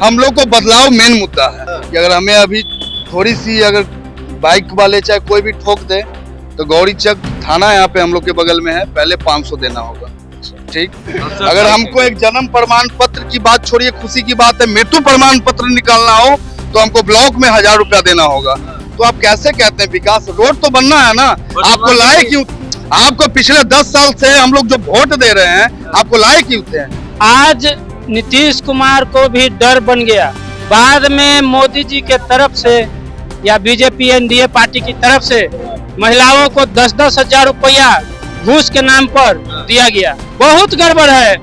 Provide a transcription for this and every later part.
हम लोग को बदलाव मेन मुद्दा है कि अगर हमें अभी थोड़ी सी अगर बाइक वाले चाहे कोई भी ठोक दे तो गौरी चक थाना यहाँ पे हम लोग के बगल में है, पहले 500 देना होगा। ठीक, अगर हमको एक जन्म प्रमाण पत्र की बात छोड़िए, खुशी की बात है, मृत्यु प्रमाण पत्र निकालना हो तो हमको ब्लॉक में 1000 रुपया देना होगा। तो आप कैसे कहते हैं विकास? रोड तो बनना है ना। आपको लाए क्यों? आपको पिछले 10 साल से हम लोग जो वोट दे रहे हैं, आपको लाए क्यों थे? आज नीतीश कुमार को भी डर बन गया। बाद में मोदी जी के तरफ से या बीजेपी एनडीए पार्टी की तरफ से महिलाओं को 10-10 हजार रुपया घूस के नाम पर दिया गया। बहुत गड़बड़ है,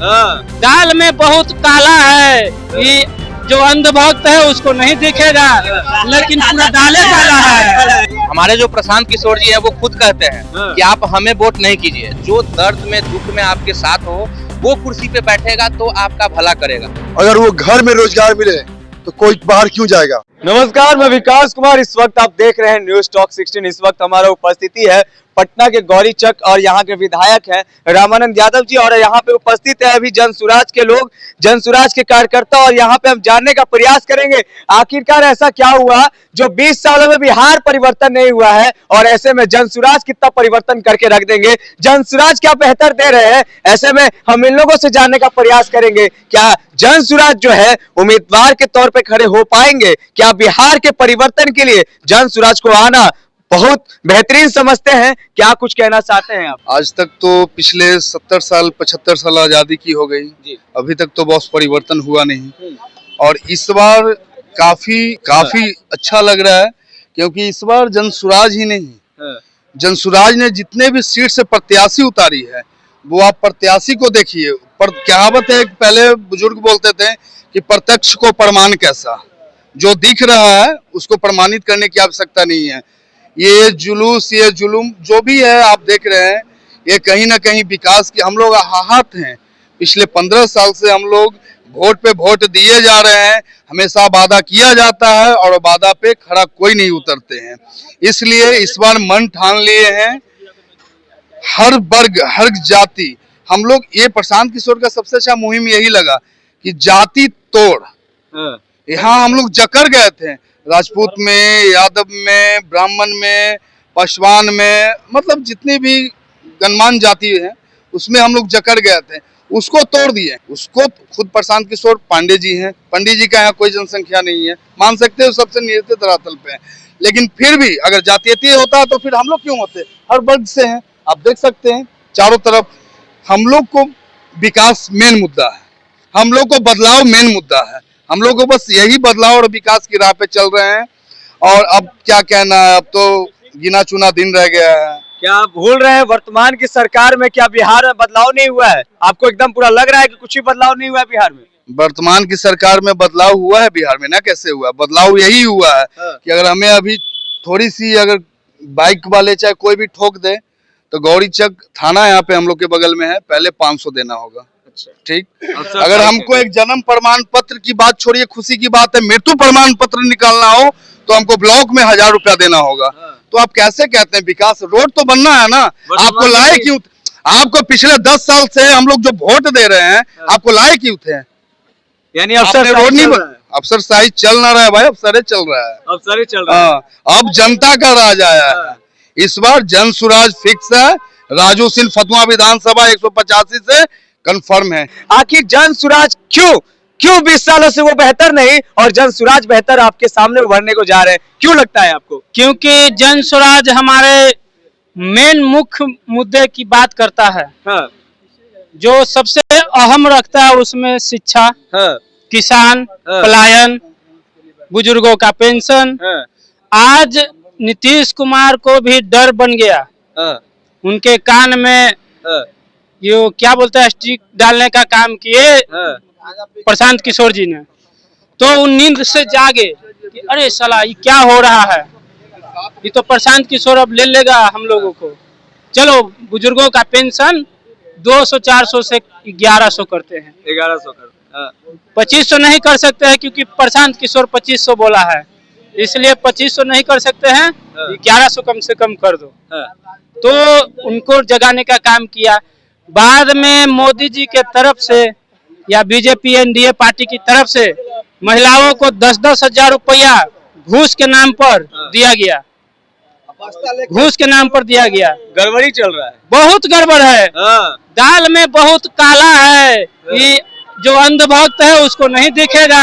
दाल में बहुत काला है। ये जो अंधभक्त है उसको नहीं दिखेगा, लेकिन पूरा दाले काला है। हमारे जो प्रशांत किशोर जी हैं वो खुद कहते हैं कि आप हमें वोट नहीं कीजिए, जो दर्द में दुख में आपके साथ हो वो कुर्सी पे बैठेगा तो आपका भला करेगा। अगर वो घर में रोजगार मिले तो कोई बाहर क्यों जाएगा। नमस्कार, मैं विकास कुमार। इस वक्त आप देख रहे हैं न्यूज टॉक 16। इस वक्त हमारा उपस्थिति है पटना के गौरी चक और यहाँ के विधायक हैं रामानंद यादव जी, और यहाँ पे उपस्थित है अभी जनसुराज के लोग, जनसुराज के कार्यकर्ता, और यहाँ पे हम जानने का प्रयास करेंगे आखिरकार ऐसा क्या हुआ जो 20 सालों में बिहार परिवर्तन नहीं हुआ है, और ऐसे में जनसुराज कितना परिवर्तन करके रख देंगे, जनसुराज क्या बेहतर दे रहे हैं। ऐसे में हम इन लोगों से जानने का प्रयास करेंगे क्या जनसुराज जो है उम्मीदवार के तौर पे खड़े हो पाएंगे, क्या बिहार के परिवर्तन के लिए जनसुराज को आना बहुत बेहतरीन समझते हैं। क्या कुछ कहना चाहते हैं आप? आज तक तो पिछले 70 साल 75 साल आजादी की हो गई, अभी तक तो बहुत परिवर्तन हुआ नहीं, और इस बार काफी अच्छा लग रहा है, क्योंकि इस बार जनसुराज ही नहीं, जनसुराज ने जितने भी सीट से प्रत्याशी उतारी है वो आप प्रत्याशी को देखिए। पर कहावत है, पहले बुजुर्ग बोलते थे कि प्रत्यक्ष को प्रमाण कैसा, जो दिख रहा है उसको प्रमाणित करने की आवश्यकता नहीं है। ये जुलूस, ये जुलूम जो भी है आप देख रहे हैं, ये कहीं ना कहीं विकास की हम लोग आहत हैं। पिछले 15 साल से हम लोग वोट पे वोट दिए जा रहे हैं, हमेशा वादा किया जाता है और वादा पे खड़ा कोई नहीं उतरते हैं। इसलिए इस बार मन ठान लिए हैं, हर वर्ग हर जाति, हम लोग, ये प्रशांत किशोर का सबसे अच्छा मुहिम यही लगा कि जाति तोड़। यहाँ हम लोग जकर गए थे, राजपूत में, यादव में, ब्राह्मण में, पासवान में, मतलब जितनी भी गणमान्य जाति है उसमें हम लोग जकर गए थे, उसको तोड़ दिए। उसको खुद प्रशांत किशोर पांडे जी हैं, पंडित जी का यहाँ कोई जनसंख्या नहीं है, मान सकते हो सबसे नीचे धरातल पे है। लेकिन फिर भी अगर जातीयता होता तो फिर हम लोग क्यों होते? हर वर्ग से हैं, आप देख सकते हैं चारों तरफ। हम लोग को विकास मेन मुद्दा है, हम लोग को बदलाव मेन मुद्दा है, हम लोग को बस यही बदलाव और विकास की राह पे चल रहे हैं। और अब क्या कहना है, अब तो गिना चुना दिन रह गया है। क्या आप भूल रहे हैं वर्तमान की सरकार में क्या बिहार में बदलाव नहीं हुआ है? आपको एकदम पूरा लग रहा है कि कुछ भी बदलाव नहीं हुआ है बिहार में? वर्तमान की सरकार में बदलाव हुआ है, बिहार में ना कैसे हुआ? बदलाव यही हुआ है कि अगर हमें अभी थोड़ी सी अगर बाइक वाले चाहे कोई भी ठोक दे तो गौरी चक थाना यहाँ पे हम लोग के बगल में है, पहले 500 देना होगा। ठीक, अगर हमको एक जन्म प्रमाण पत्र की बात छोड़िए, खुशी की बात है, मृत्यु प्रमाण पत्र निकालना हो तो हमको ब्लॉक में 1000 रुपया देना होगा। तो आप कैसे कहते हैं विकास? रोड तो बनना है ना। आपको लाए क्यों? आपको पिछले 10 साल से हम लोग जो वोट दे रहे हैं, आपको लाए क्यों थे? यानी अफसर रोड नहीं बना, अफसर शाही चल ना रहा है भाई, अफसर चल रहा है, अफसर चल रहा है। अब जनता का राज आया है। इस बार जनसुराज फिक्स है, राजू सिंह फतुहा विधानसभा 185 से कंफर्म है। आखिर जनसुराज क्यों 20 सालों से वो बेहतर नहीं और जनसुराज बेहतर आपके सामने उभरने को जा रहे हैं? क्यों लगता है आपको? क्योंकि जनसुराज हमारे मेन मुख्य मुद्दे की बात करता है। जो सबसे अहम रखता है उसमें शिक्षा, किसान, पलायन, बुजुर्गों का पेंशन। आज नीतीश कुमार को भी डर बन गया। उनके कान में ये क्या बोलते हैं, स्टिक डालने का काम किए प्रशांत किशोर जी ने, तो वो नींद से जागे कि अरे साला ये क्या हो रहा है, ये तो प्रशांत किशोर अब ले लेगा हम लोगों को। चलो बुजुर्गों का पेंशन 200-400 से 1100 करते हैं, 1100 कर 2500 नहीं कर सकते हैं क्योंकि प्रशांत किशोर 2500 बोला है, इसलिए 2500 नहीं कर सकते हैं, 1100 कम से कम कर दो। तो उनको जगाने का काम किया। बाद में मोदी जी के तरफ से या बीजेपी एनडीए पार्टी की तरफ से महिलाओं को 10-10 हजार रुपया घूस के नाम पर दिया गया, घूस के नाम पर दिया गया। गड़बड़ी चल रहा है, बहुत गड़बड़ है, दाल में बहुत काला है। ये जो अंधभक्त है उसको नहीं दिखेगा,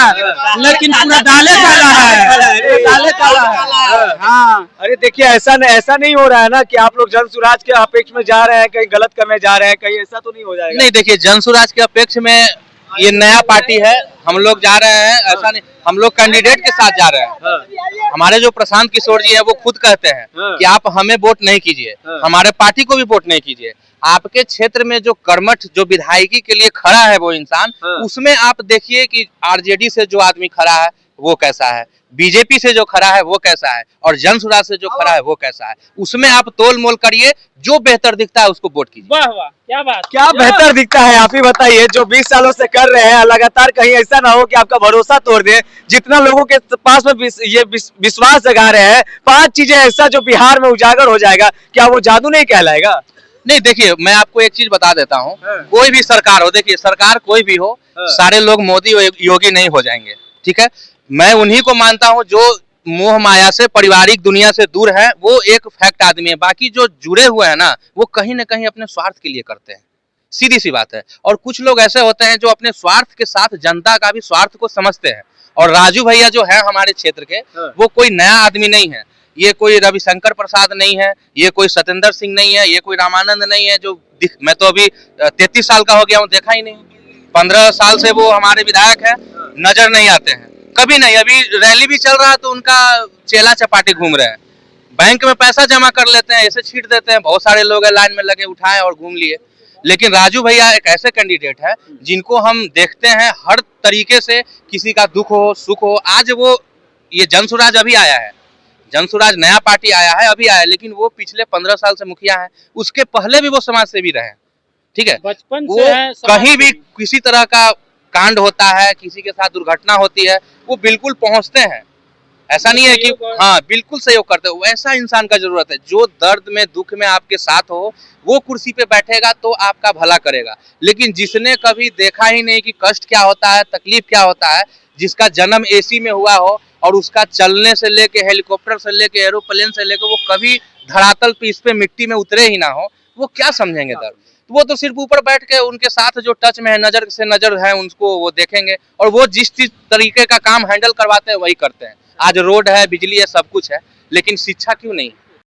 लेकिन पूरा दाले काला है, दाले काला है। हाँ, अरे देखिए ऐसा नहीं हो रहा है ना कि आप लोग जन सुराज के अपेक्ष में जा रहे हैं, कहीं गलत करने जा रहे हैं, कहीं ऐसा तो नहीं हो जाएगा? नहीं, देखिए जन सुराज के अपेक्ष में ये नया पार्टी है, हम लोग जा रहे हैं, ऐसा नहीं, हम लोग कैंडिडेट के साथ जा रहे हैं। हमारे जो प्रशांत किशोर जी है वो खुद कहते हैं कि आप हमें वोट नहीं कीजिए, हमारे पार्टी को भी वोट नहीं कीजिए। आपके क्षेत्र में जो कर्मठ जो विधायकी के लिए खड़ा है वो इंसान, उसमें आप देखिए कि आरजेडी से जो आदमी खड़ा है वो कैसा है, बीजेपी से जो खड़ा है वो कैसा है, और जन सुराज से जो खड़ा है वो कैसा है। उसमें आप तोल मोल करिए, जो बेहतर दिखता है उसको वोट कीजिए। वाह वाह, क्या बात, क्या बेहतर दिखता है आप ही बताइए, जो 20 सालों से कर रहे हैं लगातार, कहीं ऐसा ना हो कि आपका भरोसा तोड़ दे। जितना लोगों के पास में ये विश्वास जगा रहे हैं, 5 चीजें ऐसा जो बिहार में उजागर हो जाएगा, क्या वो जादू नहीं कहलाएगा? नहीं, देखिए मैं आपको एक चीज बता देता हूँ, कोई भी सरकार हो, देखिए सरकार कोई भी हो, सारे लोग मोदी योगी नहीं हो जाएंगे, ठीक है। मैं उन्हीं को मानता हूँ जो मोह माया से, पारिवारिक दुनिया से दूर है, वो एक फैक्ट आदमी है। बाकी जो जुड़े हुए हैं ना, वो कहीं ना कहीं अपने स्वार्थ के लिए करते हैं, सीधी सी बात है। और कुछ लोग ऐसे होते हैं जो अपने स्वार्थ के साथ जनता का भी स्वार्थ को समझते हैं। और राजू भैया जो है हमारे क्षेत्र के, वो कोई नया आदमी नहीं है, ये कोई रविशंकर प्रसाद नहीं है, ये कोई सत्येंद्र सिंह नहीं है, ये कोई रामानंद नहीं है। जो मैं तो अभी 33 साल का हो गया हूँ, देखा ही नहीं। 15 साल से वो हमारे विधायक है, नजर नहीं आते हैं कभी नहीं। अभी रैली भी चल रहा है तो उनका चेला चपाटी घूम रहे हैं, बैंक में पैसा जमा कर लेते हैं, ऐसे छीट देते हैं। बहुत सारे लोग लाइन में लगे, उठाए और घूम लिए। लेकिन राजू भैया एक ऐसे कैंडिडेट है जिनको हम देखते हैं हर तरीके से, किसी का दुख हो सुख हो। आज वो ये जन सुराज अभी आया है, जन सुराज नया पार्टी आया है, अभी आया है, लेकिन वो पिछले 15 साल से मुखिया है, उसके पहले भी वो समाज सेवी रहे, ठीक है। बचपन वो से कहीं भी किसी तरह का कांड होता है, किसी के साथ दुर्घटना होती है, वो बिल्कुल पहुंचते हैं। ऐसा नहीं है कि हाँ बिल्कुल सहयोग करते हो। वैसा इंसान का जरूरत है जो दर्द में दुख में आपके साथ हो, वो कुर्सी पे बैठेगा तो आपका भला करेगा। लेकिन जिसने कभी देखा ही नहीं कि कष्ट क्या होता है, तकलीफ क्या होता है, जिसका जन्म एसी में हुआ हो और उसका चलने से लेके, हेलीकॉप्टर से लेके, एरोप्लेन से लेके, वो कभी धरातल पे इस पे मिट्टी में उतरे ही ना हो, वो क्या समझेंगे दर्द। वो तो सिर्फ ऊपर बैठ के उनके साथ जो टच में है, नजर से नजर है, उनको वो देखेंगे और वो जिस तरीके का काम हैंडल करवाते हैं वही करते हैं। आज रोड है, बिजली है, सब कुछ है, लेकिन शिक्षा क्यों नहीं?